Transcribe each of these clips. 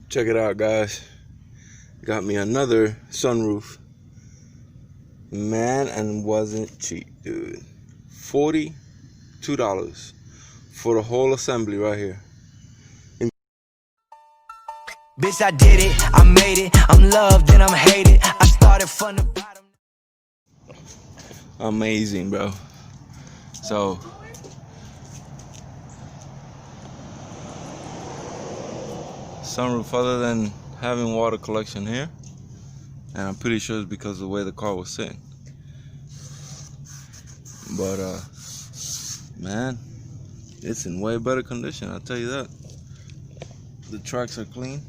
Check it out, guys. Got me another sunroof. Man, and wasn't cheap, dude. $42 for the whole assembly right here. Bitch, I did it, I made it, I'm loved and I'm hated. I started from the bottom. Amazing, bro. So sunroof, other than having water collection here, and I'm pretty sure it's because of the way the car was sitting, but man, it's in way better condition, I'll tell you that. The tracks are clean,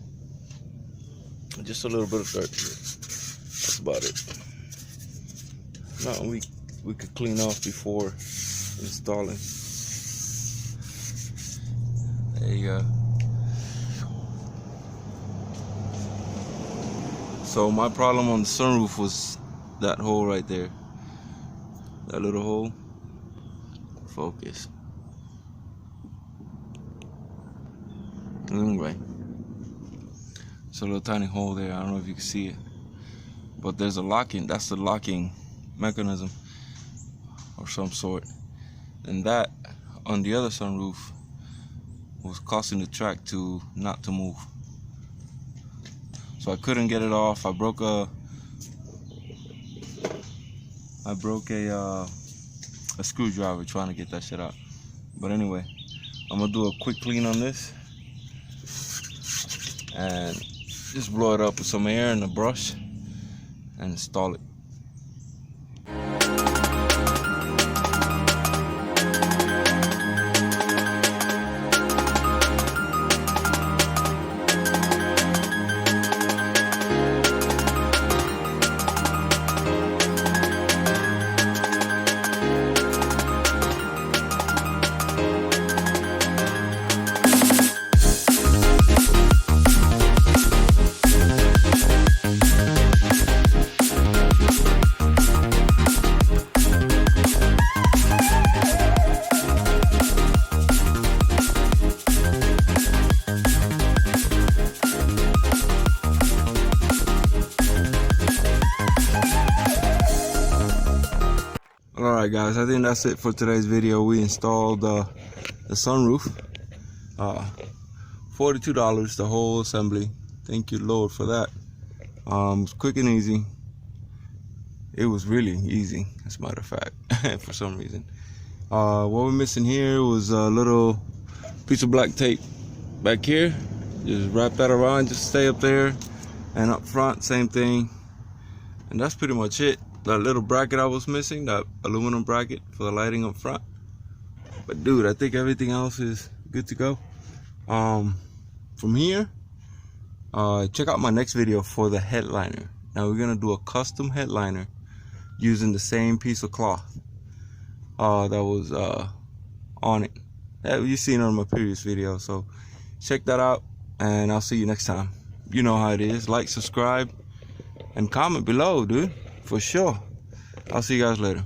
just a little bit of dirt here. That's about it. Nothing we could clean off before installing. There you go. So my problem on the sunroof was that hole right there. That little hole. Focus. Anyway. It's a little tiny hole there. I don't know if you can see it. But there's a locking. That's the locking mechanism of some sort. And that on the other sunroof was causing the track not to move. So I couldn't get it off. I broke a screwdriver trying to get that shit out. But anyway, I'm gonna do a quick clean on this and just blow it up with some air and a brush and install it. Alright guys, I think that's it for today's video. We installed the sunroof. $42, the whole assembly. Thank you Lord for that. It was quick and easy. It was really easy, as a matter of fact, for some reason. What we're missing here was a little piece of black tape back here. Just wrap that around, just stay up there. And up front, same thing. And that's pretty much it. That little bracket I was missing, that aluminum bracket for the lighting up front. But dude, I think everything else is good to go. From here, check out my next video for the headliner. Now we're gonna do a custom headliner using the same piece of cloth that was on it. That you've seen on my previous video. So check that out, and I'll see you next time. You know how it is. Like, subscribe, and comment below, dude. For sure. I'll see you guys later.